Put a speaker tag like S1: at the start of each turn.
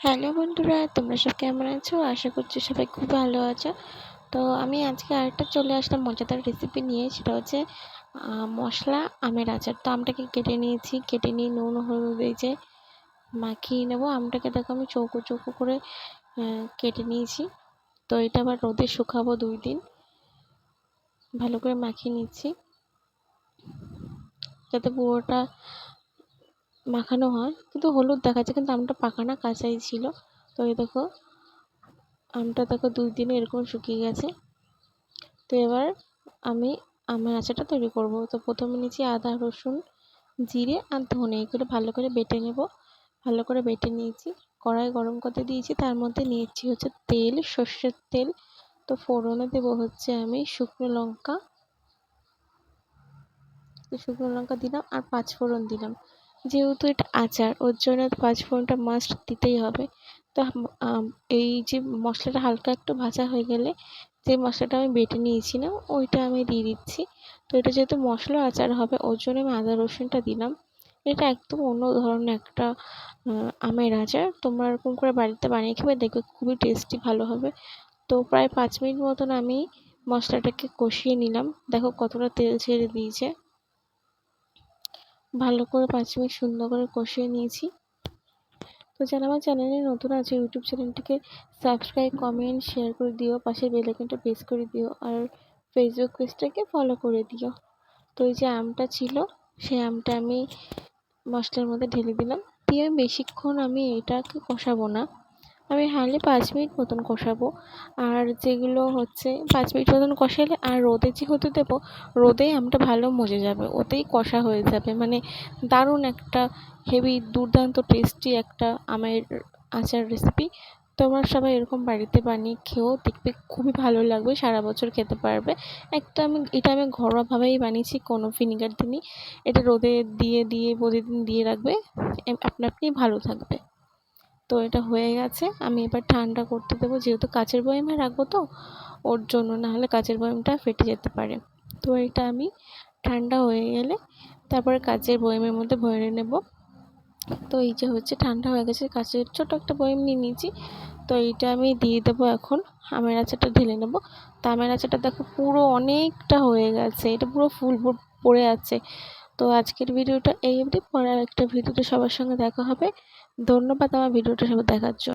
S1: Hello বন্ধুরা, তোমরা সব কেমন আছো? আশা করছি সবাই খুব ভালো আছো। তো আমি আজকে আরেকটা চলে আসলাম মজাদার রেসিপি নিয়ে। সেটা হচ্ছে মশলা আমের আচার। তো আমটাকে কেটে নিয়েছি, কেটে নিয়ে নুন হলুদ এই যে মাখিয়ে নেবো। আমটাকে দেখো আমি চৌকো চৌকো করে কেটে নিয়েছি। তো এটা আবার রোদে শুকাবো 2 দিন। ভালো করে মাখিয়ে নিচ্ছি যাতে পুরোটা মাখানো হয়। কিন্তু হলুদ দেখাচ্ছে, কিন্তু আমটা পাকা না, কাঁচাই ছিল। তো এই দেখো আমটা দেখো 2 দিনে এরকম শুকিয়ে গেছে। তো এবার আমি আমের আচারটা তৈরি করব। তো প্রথমে নিচ্ছি আদা, রসুন, জিরে আর ধনে, এগুলো ভালো করে বেটে নেব। ভালো করে বেটে নিয়েছি, কড়াই গরম করতে দিয়েছি, তার মধ্যে নিয়েছি হচ্ছে তেল, সর্ষের তেল। তো ফোড়নে দেবো হচ্ছে আমি শুকনো লঙ্কা, দিলাম আর 5 ফোড়ন দিলাম। যেহেতু এটা আচার, ওর জন্য 5 ফোড়নটা মাস্ট দিতেই হবে। তো এই যে মশলাটা হালকা একটু ভাজা হয়ে গেলে যে মশলাটা আমি বেটে নিয়েছিলাম ওইটা আমি দিয়ে দিচ্ছি। তো এটা যেহেতু মশলা আচার হবে, ওর জন্য আমি আদা রসুনটা দিলাম। এটা একদম অন্য ধরনের একটা আমের আচার। তোমরা এরকম করে বাড়িতে বানিয়ে খেবে, দেখবে খুবই টেস্টি ভালো হবে। তো প্রায় 5 মিনিট মতন আমি মশলাটাকে কষিয়ে নিলাম। দেখো কতটা তেল ছেড়ে দিয়েছে। ভালো করে 5 মিনিট সুন্দর করে কষিয়ে নিয়েছি। তো যারা আমার চ্যানেলে নতুন আছে, ইউটিউব চ্যানেলটিকে সাবস্ক্রাইব, কমেন্ট, শেয়ার করে দিও, পাশের বেল আইকনটা প্রেস করে দিও, আর ফেসবুক পেজটাকে ফলো করে দিও। তো এই যে আমটা ছিল, সেই আমটা আমি মশলার মধ্যে ঢেলে দিলাম। দিয়ে বেশিক্ষণ আমি এটাকে কষাবো না, আমি হার্ডলি 5 মিনিট মতন কষাবো। আর যেগুলো হচ্ছে 5 মিনিট মতন কষালে, আর রোদে যেহেতু দেবো, রোদেই আমটা ভালো মজে যাবে, ওতেই কষা হয়ে যাবে। মানে দারুণ একটা হেভি দুর্দান্ত টেস্টি একটা আমের আচার রেসিপি। তোমরা সবাই এরকম বাড়িতে বানিয়ে খেও, দেখবে খুবই ভালো লাগবে, সারা বছর খেতে পারবে। এটা আমি ঘরোয়াভাবেই বানিয়েছি, কোনো ভিনিগার দিইনি। এটা রোদে দিয়ে প্রতিদিন দিয়ে রাখবে, আপনা আপনি ভালো থাকবে। তো এটা হয়ে গেছে, আমি এবার ঠান্ডা করতে দেবো। যেহেতু কাচের বয়ামে রাখবো, তো ওর জন্য, নাহলে কাচের বয়ামটা ফেটে যেতে পারে। তো এটা আমি ঠান্ডা হয়ে গেলে তারপরে কাচের বয়ামের মধ্যে ভরে নেব। তো এই যে হচ্ছে ঠান্ডা হয়ে গেছে, কাচের ছোটো একটা বয়াম নিয়ে নিয়েছি। তো এইটা আমি দিয়ে দেবো এখন, আমের আচারটা ঢেলে নেব। তো আমের আচারটা দেখো পুরো অনেকটা হয়ে গেছে, এটা পুরো ফুল পড়ে আছে। তো আজকের ভিডিওটা এই অবধি, পরে আরেকটা ভিডিওতে সবার সঙ্গে দেখা হবে। ধন্যবাদ আমার ভিডিওটা সবাই দেখার জন্য।